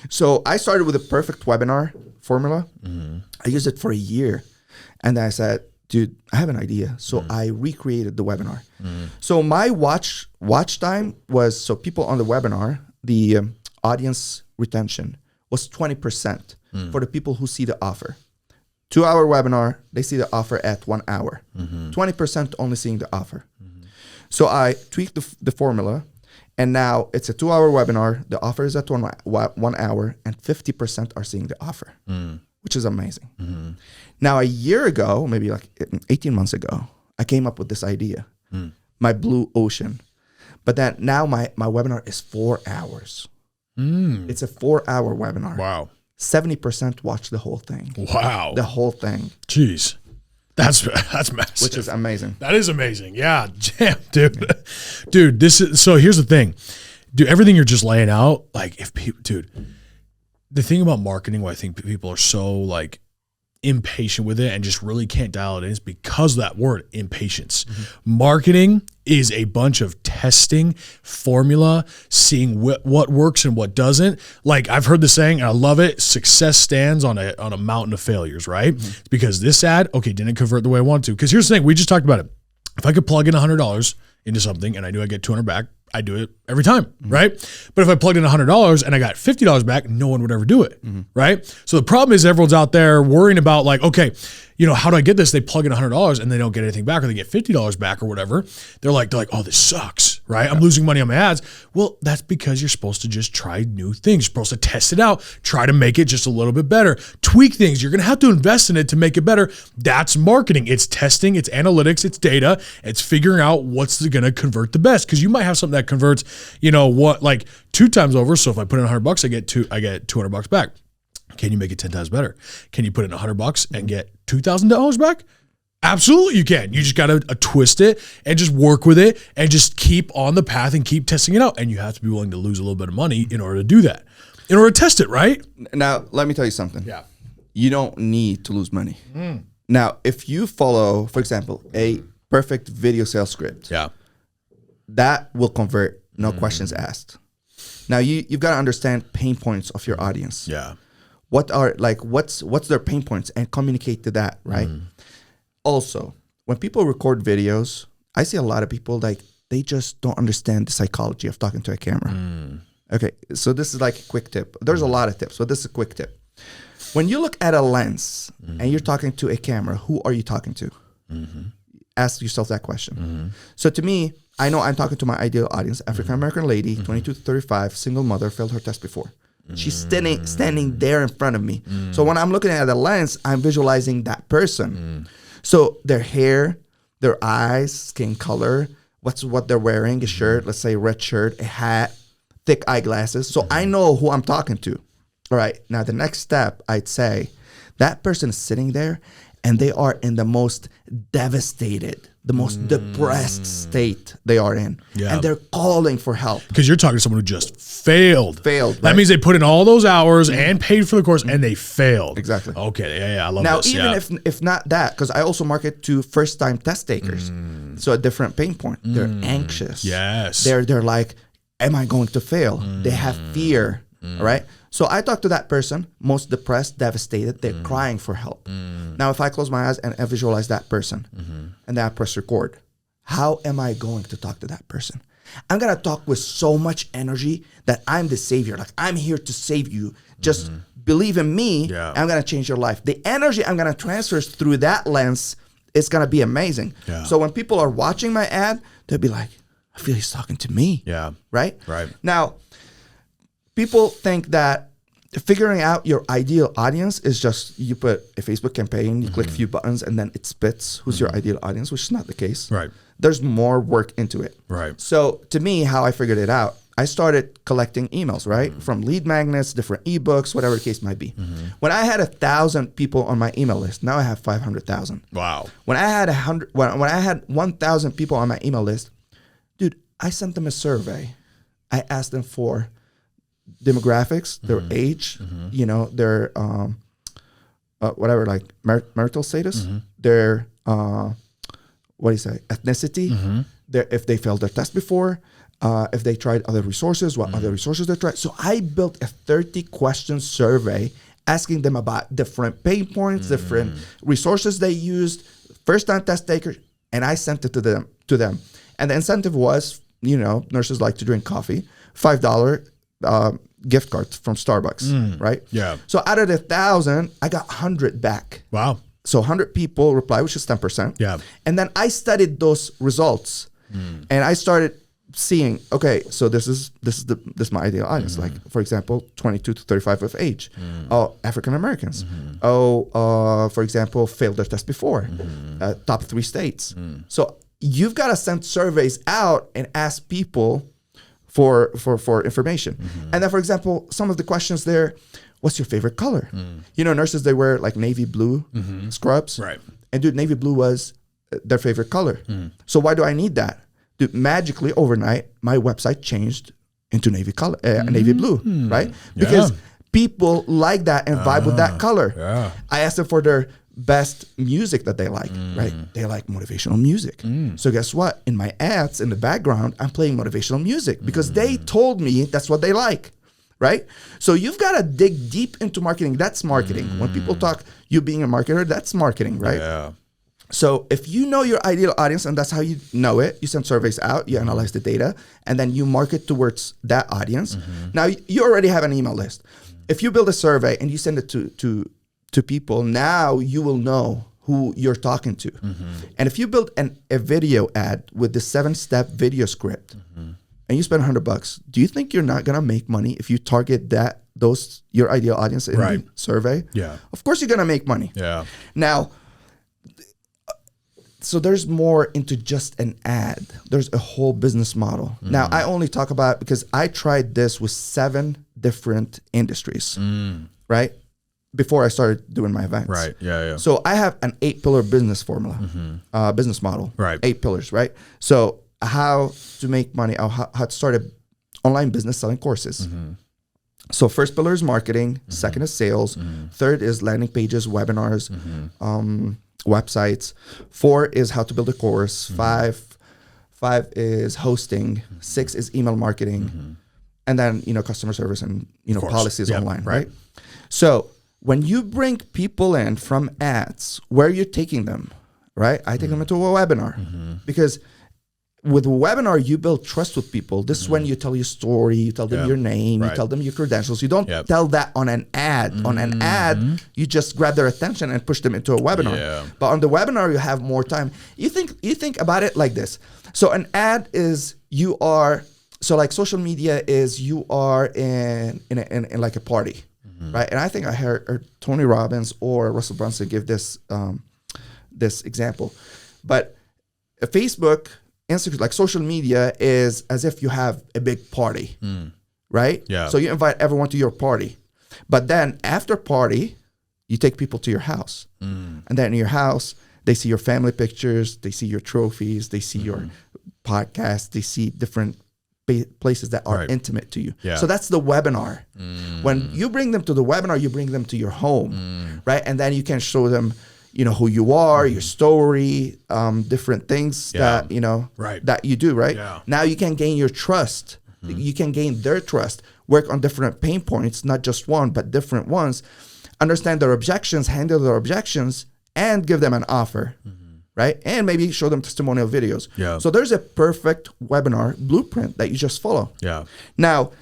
So I started with a perfect webinar formula. I used it for a year. And then I said, dude, I have an idea. So I recreated the webinar. So my watch time was, so people on the webinar, the audience retention was 20% for the people who see the offer. 2-hour webinar, they see the offer at 1 hour. 20% only seeing the offer. So I tweaked the formula, and now it's a 2-hour webinar. The offer is at 1 hour, and 50% are seeing the offer, which is amazing. Now, a year ago, maybe like 18 months ago, I came up with this idea, my blue ocean. But then now my webinar is 4 hours. It's a 4-hour webinar. Wow. 70% watch the whole thing. Wow. The whole thing. Jeez. That's massive. Which is amazing. That is amazing. Yeah. Damn, dude. Dude, so here's the thing. Dude, everything you're just laying out, like if people, dude, the thing about marketing why I think people are so like impatient with it and just really can't dial it in is because of that word, impatience. Marketing is a bunch of testing, formula, seeing what works and what doesn't. Like I've heard the saying, and I love it, success stands on a mountain of failures, right? Because this ad, okay, didn't convert the way I want to. Because here's the thing, we just talked about it. If I could plug in $100 into something and I knew I get $200 back, I do it every time, right? But if I plugged in $100 and I got $50 back, no one would ever do it, right? So the problem is everyone's out there worrying about like, okay, you know, how do I get this? They plug in $100 and they don't get anything back, or they get $50 back or whatever. They're like, oh, this sucks, right? I'm losing money on my ads. Well, that's because you're supposed to just try new things. You're supposed to test it out, try to make it just a little bit better, tweak things. You're going to have to invest in it to make it better. That's marketing. It's testing, it's analytics, it's data, it's figuring out what's going to convert the best. Because you might have something that converts, you know, what, like 2 times over. So if I put in $100, I get $200 back. Can you make it 10 times better? Can you put in $100 and get $2,000 back? Absolutely you can. You just got to twist it and just work with it and just keep on the path and keep testing it out. And you have to be willing to lose a little bit of money in order to do that, in order to test it, right? Now, let me tell you something. Yeah. You don't need to lose money. Now, if you follow, for example, a perfect video sales script, that will convert, no questions asked. Now, you've got to understand pain points of your audience. Yeah. What's their pain points, and communicate to that, right? Also, when people record videos, I see a lot of people like they just don't understand the psychology of talking to a camera. Okay, so this is like a quick tip. There's a lot of tips, but this is a quick tip. When you look at a lens and you're talking to a camera, who are you talking to? Ask yourself that question. So to me, I know I'm talking to my ideal audience, African-American lady, 22 to 35, single mother, failed her test before. She's standing there in front of me. So when I'm looking at the lens, I'm visualizing that person. So their hair, their eyes, skin color, what they're wearing, a shirt, let's say a red shirt, a hat, thick eyeglasses. So I know who I'm talking to. All right. Now the next step, I'd say that person is sitting there and they are in the most devastated, the most depressed state they are in. Yeah. And they're calling for help. Because you're talking to someone who just failed. That That means they put in all those hours and paid for the course and they failed. Exactly. Okay. Yeah. I love Now, this. even if not that, because I also market to first-time test takers. So a different pain point. They're anxious. Yes. They're like, am I going to fail? They have fear. All right. So I talk to that person, most depressed, devastated. They're crying for help. Now, if I close my eyes and I visualize that person and then I press record, how am I going to talk to that person? I'm going to talk with so much energy that I'm the savior. Like, I'm here to save you. Just believe in me. Yeah. I'm going to change your life. The energy I'm going to transfer through that lens is going to be amazing. Yeah. So when people are watching my ad, they'll be like, I feel he's talking to me. Yeah. Right? Right. Now, people think that figuring out your ideal audience is just you put a Facebook campaign, you click a few buttons, and then it spits who's your ideal audience, which is not the case. Right. There's more work into it. Right. So to me, how I figured it out, I started collecting emails, right? From lead magnets, different ebooks, whatever the case might be. When I had 1,000 people on my email list, now I have 500,000. Wow. When I had 1,000 people on my email list, dude, I sent them a survey. I asked them for demographics, their age, you know, their whatever, like marital status, their ethnicity, their, if they failed their test before, if they tried other resources, what other resources they tried. So I built a 30-question survey asking them about different pain points, different resources they used, first-time test takers, and I sent it to them. And the incentive was, you know, nurses like to drink coffee, $5 gift cards from Starbucks, right? Yeah. So out of the 1,000, I got 100 back. Wow. So 100 people reply, which is 10%. Yeah. And then I studied those results, and I started seeing, okay, so this is my ideal audience. Like, for example, 22 to 35 of age. Oh, African Americans. For example, failed their test before. Top 3 states. So you've got to send surveys out and ask people for information. And then, for example, some of the questions there, what's your favorite color? You know, nurses, they wear like navy blue scrubs. Right. And dude, navy blue was their favorite color. So why do I need that? Dude, magically overnight, my website changed into navy color, navy blue, right? Because people like that and vibe with that color. Yeah. I asked them for their best music that they like, right? They like motivational music. So guess what? In my ads, in the background, I'm playing motivational music because they told me that's what they like, right? So you've got to dig deep into marketing. That's marketing. When people talk, you being a marketer, that's marketing, right? Yeah. So if you know your ideal audience and that's how you know it, you send surveys out, you analyze the data, and then you market towards that audience. Now you already have an email list. If you build a survey and you send it to people, now you will know who you're talking to. And if you build a video ad with the 7-step video script and you spend $100, do you think you're not gonna make money if you target your ideal audience in the survey? Yeah. Of course you're gonna make money. Yeah. Now, so there's more into just an ad. There's a whole business model. Now, I only talk about because I tried this with 7 different industries, right? Before I started doing my events. Right. Yeah. So I have an 8-pillar business formula, business model. Right. 8 pillars, right? So how to make money, how to start an online business selling courses. So first pillar is marketing, second is sales, third is landing pages, webinars, websites. 4 is how to build a course. 5 is hosting. 6 is email marketing, and then customer service and policies online, right? So when you bring people in from ads, where are you taking them, right? I take them into a webinar because with a webinar, you build trust with people. This is when you tell your story, you tell them your name, you tell them your credentials. You don't tell that on an ad. On an ad, you just grab their attention and push them into a webinar. But on the webinar, you have more time. You think about it like this. So an ad is like social media is you are in like a party, right? And I think I heard Tony Robbins or Russell Brunson give this example. But Facebook, Instagram, like social media is as if you have a big party, right? Yeah. So you invite everyone to your party. But then after party, You take people to your house. And then in your house, they see your family pictures, they see your trophies, they see your podcast, they see different places that are intimate to you. Yeah. So that's the webinar. When you bring them to the webinar, you bring them to your home, right? And then you can show them, you know, who you are, your story, different things that, you know, that you do, right? Yeah. Now you can gain your trust. You can gain their trust, work on different pain points, not just one, but different ones, understand their objections, handle their objections, and give them an offer, right? And maybe show them testimonial videos. Yeah. So there's a perfect webinar blueprint that you just follow. Yeah. Now,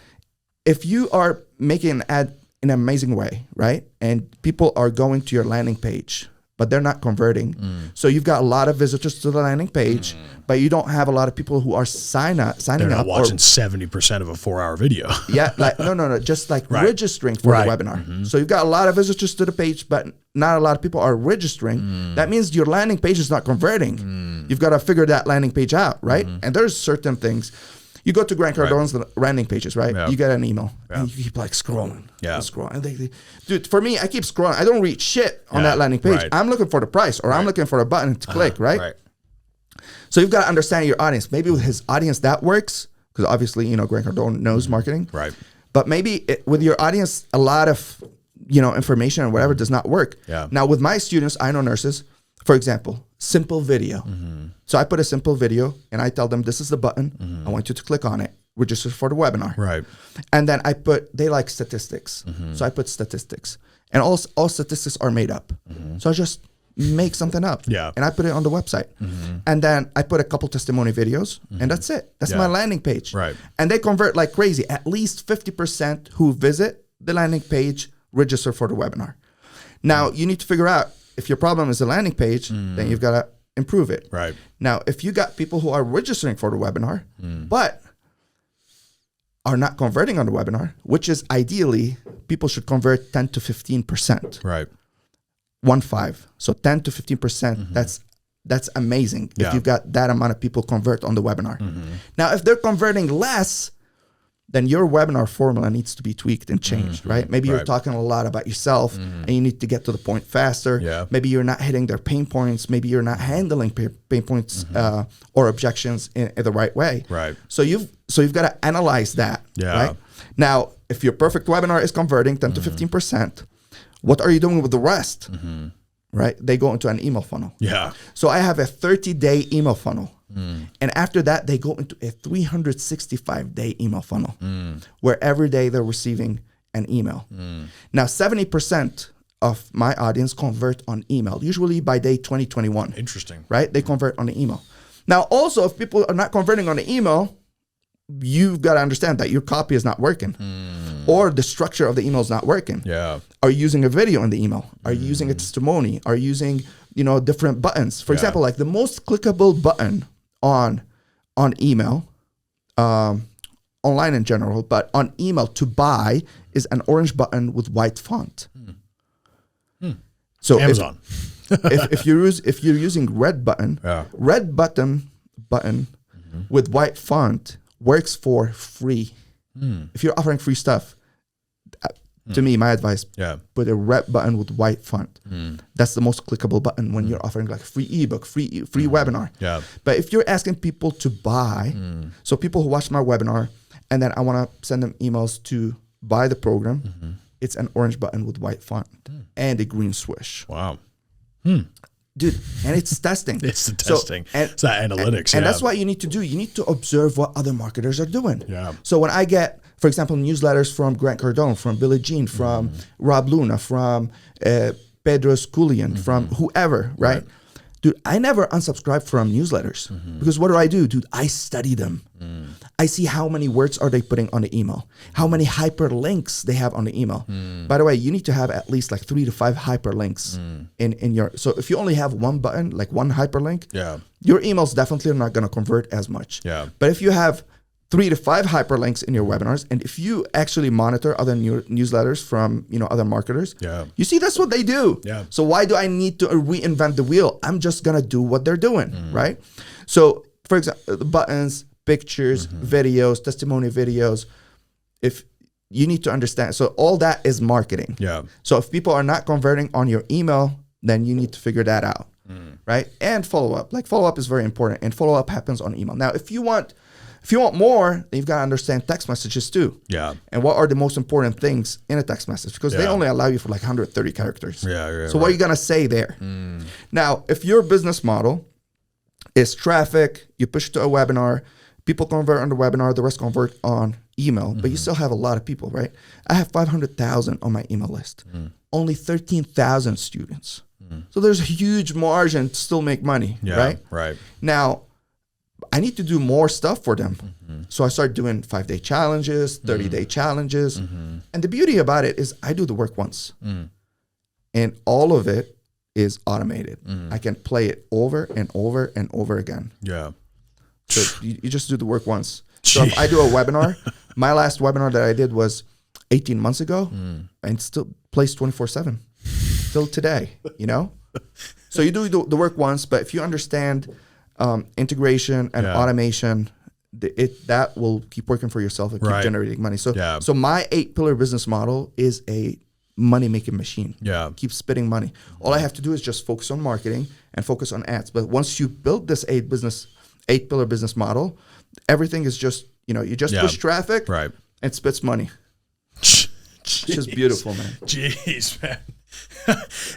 if you are making an ad in an amazing way, right? And people are going to your landing page, but they're not converting. So you've got a lot of visitors to the landing page, but you don't have a lot of people who are signing up. They're not watching 70% of a 4-hour video. Yeah, like no, just like registering for the webinar. So you've got a lot of visitors to the page, but not a lot of people are registering. That means your landing page is not converting. You've got to figure that landing page out, right? And there's certain things. You go to Grant Cardone's landing pages, right? Yeah. You get an email, and you keep like scrolling, Yeah. scrolling. And dude, for me, I keep scrolling. I don't read shit on that landing page. I'm looking for the price, or I'm looking for a button to click, right? So you've got to understand your audience. Maybe with his audience that works, because obviously, you know, Grant Cardone knows marketing. Right. But maybe with your audience, a lot of, you know, information or whatever does not work. Yeah. Now with my students, I know nurses, for example, simple video. So I put a simple video and I tell them, this is the button. I want you to click on it, register for the webinar. Right. And then they like statistics. So I put statistics, and all statistics are made up. So I just make something up. Yeah. And I put it on the website. And then I put a couple testimony videos, and that's it. That's my landing page. Right. And they convert like crazy. At least 50% who visit the landing page register for the webinar. Now you need to figure out, if your problem is the landing page, then you've got to improve it. Right. Now, if you got people who are registering for the webinar, but are not converting on the webinar, which is ideally, people should convert 10 to 15%. Right. 1-5. So 10 to 15%, that's amazing if you've got that amount of people convert on the webinar. Now, if they're converting less, then your webinar formula needs to be tweaked and changed, right? Maybe you're talking a lot about yourself and you need to get to the point faster. Yeah. Maybe you're not hitting their pain points. Maybe you're not handling pain points or objections in the right way. Right. So you've got to analyze that, Yeah. right? Now, if your perfect webinar is converting 10 to 15%, what are you doing with the rest? Right? They go into an email funnel. Yeah. So I have a 30-day email funnel. And after that, they go into a 365-day email funnel where every day they're receiving an email. Now, 70% of my audience convert on email, usually by day 2021. Interesting. Right? They convert on the email. Now, also, if people are not converting on the email, you've got to understand that your copy is not working or the structure of the email is not working. Yeah. Are you using a video in the email? Are you using a testimony? Are you using, you know, different buttons? For example, like the most clickable button on email, online in general, but on email to buy is an orange button with white font. So Amazon. if you're using red button with white font works for free. If you're offering free stuff, to me, my advice, put a red button with white font. That's the most clickable button when you're offering like a free ebook, free webinar. Yeah. But if you're asking people to buy, so people who watch my webinar and then I want to send them emails to buy the program, it's an orange button with white font and a green swish. Wow. Dude, and it's testing. It's the testing. It's that analytics. And that's what you need to do. You need to observe what other marketers are doing. Yeah. So when I get, for example, newsletters from Grant Cardone, from Billie Jean, from Rob Luna, from Pedro Sculian, from whoever, right? Dude, I never unsubscribe from newsletters because what do? Dude, I study them. I see how many words are they putting on the email, how many hyperlinks they have on the email. By the way, you need to have at least like 3 to 5 hyperlinks in your. So if you only have one button, like one hyperlink, your emails definitely are not going to convert as much. But if you have 3 to 5 hyperlinks in your webinars, and if you actually monitor other newsletters from other marketers, you see that's what they do. So why do I need to reinvent the wheel? I'm just gonna do what they're doing, right? So for example, the buttons, pictures, videos, testimony videos. If you need to understand. So all that is marketing. Yeah. So if people are not converting on your email, then you need to figure that out, right? And follow up. Like follow up is very important, and follow up happens on email. Now, if you want more, then you've got to understand text messages too. Yeah. And what are the most important things in a text message? Because they only allow you for like 130 characters. Yeah. So what are you gonna say there? Now, if your business model is traffic, you push to a webinar, people convert on the webinar, the rest convert on email, but you still have a lot of people, right? I have 500,000 on my email list, only 13,000 students. So there's a huge margin to still make money, right? Right. Now, I need to do more stuff for them. So I started doing 5-day challenges, 30-day challenges. And the beauty about it is I do the work once. And all of it is automated. I can play it over and over and over again. Yeah. So you just do the work once. So if I do a webinar, my last webinar that I did was 18 months ago and still plays 24/7 till today, you know? So you do the work once, but if you understand integration and automation, that will keep working for yourself and keep generating money. So my 8-pillar business model is a money-making machine. Yeah. Keep spitting money. All I have to do is just focus on marketing and focus on ads. But once you build this 8-pillar business model, everything is just, you just push traffic and spits money. It's just beautiful, man. Jeez, man.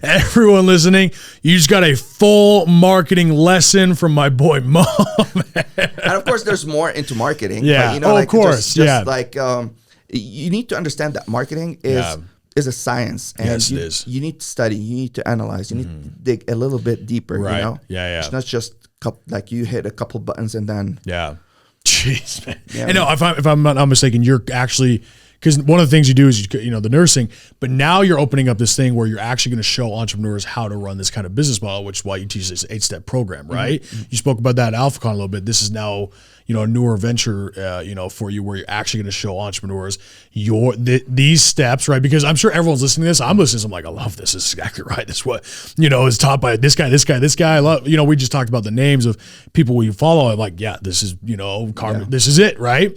Everyone listening, you just got a full marketing lesson from my boy Mo. And of course, there's more into marketing. Yeah, but, of course. Like you need to understand that marketing is a science, and yes, it is. You need to study, you need to analyze, you need to dig a little bit deeper. Right. You know, It's not just like you hit a couple buttons and then. Yeah. Jeez, man. Yeah, and no, if I'm not mistaken, you're actually. Because one of the things you do is, the nursing, but now you're opening up this thing where you're actually going to show entrepreneurs how to run this kind of business model, which is why you teach this 8-step program, right? You spoke about that at AlphaCon a little bit. This is now, a newer venture, for you where you're actually going to show entrepreneurs these steps, right? Because I'm sure everyone's listening to this. I'm listening. I'm like, I love this. This is exactly right. This is what, is taught by this guy. I love, we just talked about the names of people we follow. I'm like, yeah, this is, Carmen, this is it, right?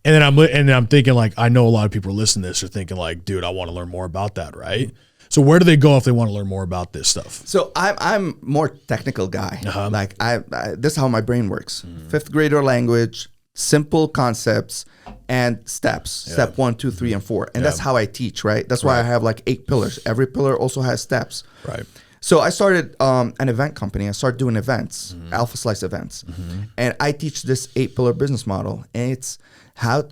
And then I'm thinking like, I know a lot of people listening to this are thinking like, dude, I want to learn more about that, right? So where do they go if they want to learn more about this stuff? So I'm more technical guy. Like I this is how my brain works. 5th grader language, simple concepts and steps. Step 1, 2, 3, and 4. And that's how I teach, right? That's why I have like 8 pillars. Every pillar also has steps. Right. So I started an event company. I started doing events, Alpha Slice events. And I teach this 8-pillar business model. And it's how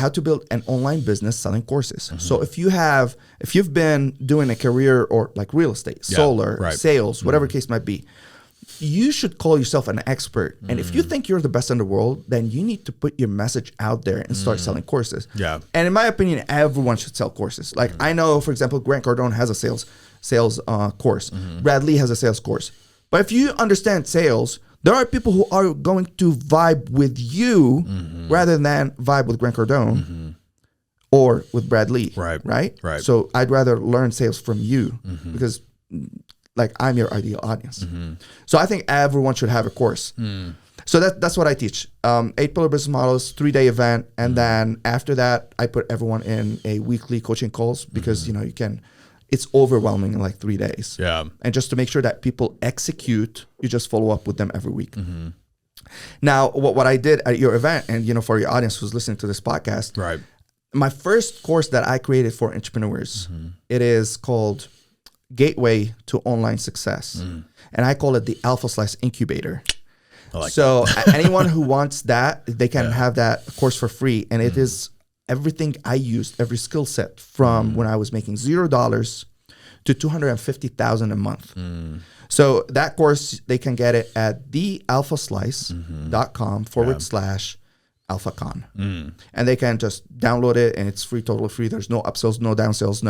to build an online business selling courses. So if you've been doing a career or like real estate, solar, sales, whatever case might be, you should call yourself an expert. And if you think you're the best in the world, then you need to put your message out there and start selling courses. Yeah. And in my opinion, everyone should sell courses. Like I know, for example, Grant Cardone has a sales course. Brad Lee has a sales course. But if you understand sales, there are people who are going to vibe with you rather than vibe with Grant Cardone or with Brad Lee. Right. So I'd rather learn sales from you because like I'm your ideal audience. So I think everyone should have a course. So that's what I teach. 8-pillar business models, 3-day event. And then after that, I put everyone in a weekly coaching calls because, it's overwhelming in like 3 days. Yeah. And just to make sure that people execute, you just follow up with them every week. Now, what I did at your event, and for your audience who's listening to this podcast, my first course that I created for entrepreneurs, it is called Gateway to Online Success. And I call it the Alpha Slice Incubator. So anyone who wants that, they can have that course for free. And it is everything I used, every skill set from when I was making $0 to $250,000 a month. So that course, they can get it at thealphaslice.com/AlphaCon. And they can just download it and it's free, totally free. There's no upsells, no downsells,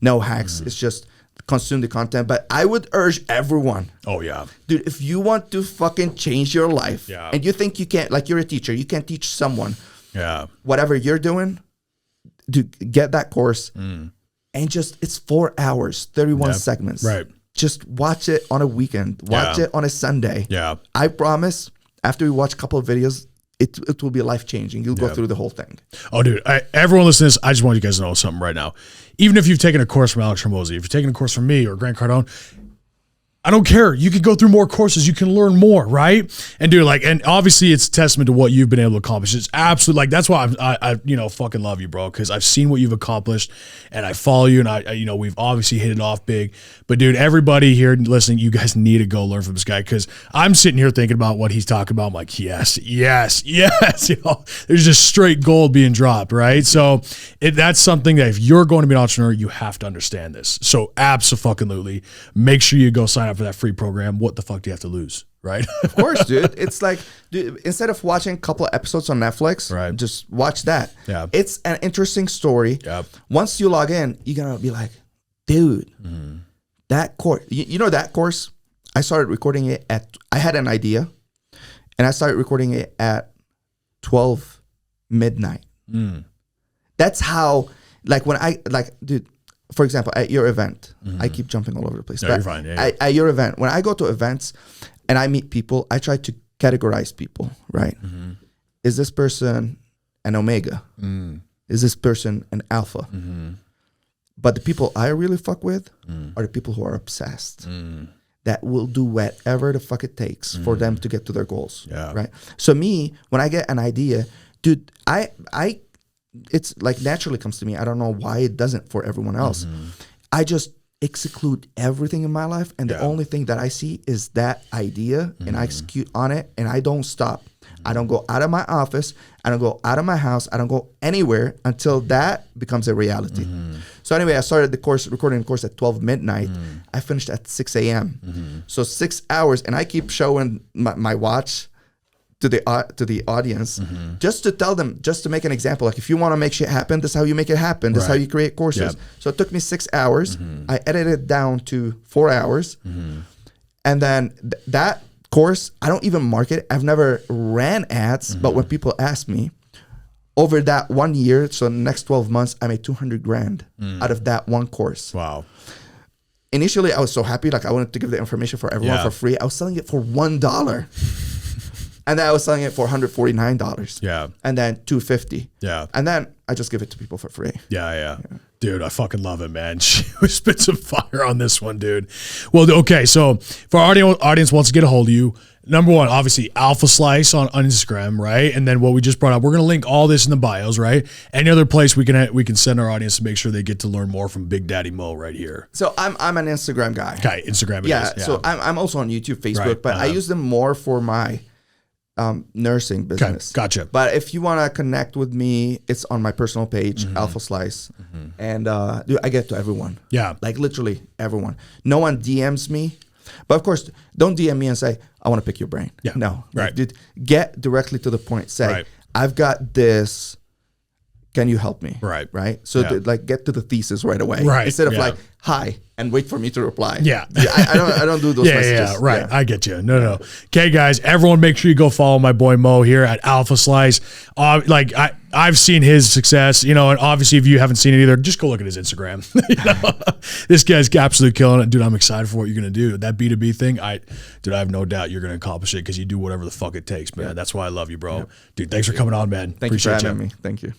no hacks. It's just consume the content. But I would urge everyone. Oh, yeah. Dude, if you want to fucking change your life and you think you can't, like you're a teacher, you can teach someone whatever you're doing, to get that course and just, it's 4 hours, 31 segments. Right. Just watch it on a weekend, watch it on a Sunday. Yeah. I promise after we watch a couple of videos, it will be life-changing. You'll go through the whole thing. Oh, dude, everyone listening to this, I just want you guys to know something right now. Even if you've taken a course from Alex Hormozi, if you've taken a course from me or Grant Cardone, I don't care. You could go through more courses. You can learn more, right? And dude, like, and obviously it's a testament to what you've been able to accomplish. It's absolutely like, that's why I fucking love you, bro. Cause I've seen what you've accomplished and I follow you and we've obviously hit it off big, but dude, everybody here listening, you guys need to go learn from this guy. Cause I'm sitting here thinking about what he's talking about. I'm like, yes. There's just straight gold being dropped, right? So that's something that if you're going to be an entrepreneur, you have to understand this. So abso-fucking-lutely, make sure you go sign up for that free program. What the fuck do you have to lose, right? Of course, dude. It's like, dude, instead of watching a couple of episodes on Netflix, right, just watch that. Yeah. It's an interesting story. Yep. Once you log in, you're going to be like, dude, that course, you know that course? I started recording it I had an idea, and I started recording it at 12 midnight. That's how, like, dude, for example, at your event, I keep jumping all over the place. No, you're fine. Yeah. At your event, when I go to events and I meet people, I try to categorize people, right? Is this person an omega? Is this person an alpha? But the people I really fuck with are the people who are obsessed. That will do whatever the fuck it takes for them to get to their goals, right? So me, when I get an idea, dude, it's like naturally comes to me. I don't know why it doesn't for everyone else. I just exclude everything in my life, and the only thing that I see is that idea, and I execute on it, and I don't stop. I don't go out of my office. I don't go out of my house. I don't go anywhere until that becomes a reality. So anyway, I started recording the course at 12 midnight. I finished at 6 a.m. So 6 hours, and I keep showing my watch to the audience, just to tell them, just to make an example. Like, if you want to make shit happen, this is how you make it happen. This is how you create courses. So it took me 6 hours. I edited it down to 4 hours. And then that course, I don't even market it. I've never ran ads, but when people ask me, over that 1 year, so in the next 12 months, I made 200 grand out of that one course. Wow. Initially, I was so happy. Like, I wanted to give the information for everyone for free. I was selling it for $1. And then I was selling it for $149. Yeah. And then $250. Yeah. And then I just give it to people for free. Yeah. Dude, I fucking love it, man. She spit some fire on this one, dude. Well, okay, so for our audience wants to get a hold of you, number one, obviously Alpha Slice on Instagram, right? And then what we just brought up, we're going to link all this in the bios, right? Any other place we can send our audience to make sure they get to learn more from Big Daddy Mo right here. So I'm an Instagram guy. Okay, Instagram. Yeah. So I'm also on YouTube, Facebook, but I use them more for my nursing business. Okay, gotcha. But if you want to connect with me, it's on my personal page, Alpha Slice. And dude, I get to everyone. Yeah. Like, literally everyone. No one DMs me. But of course, don't DM me and say, I want to pick your brain. Yeah. No. Right. Like, dude, get directly to the point. Say, I've got this. Can you help me? Right. Right. So like, get to the thesis right away. Right. Instead of like, hi, and wait for me to reply. Yeah. I don't do those messages. Yeah, right. I get you. No. Okay, guys, everyone make sure you go follow my boy Mo here at Alpha Slice. Like, I've seen his success, and obviously if you haven't seen it either, just go look at his Instagram. This guy's absolutely killing it. Dude, I'm excited for what you're going to do. That B2B thing, I have no doubt you're going to accomplish it because you do whatever the fuck it takes, man. That's why I love you, bro. Dude, thanks for coming on, man. Thank you for having me. Thank you.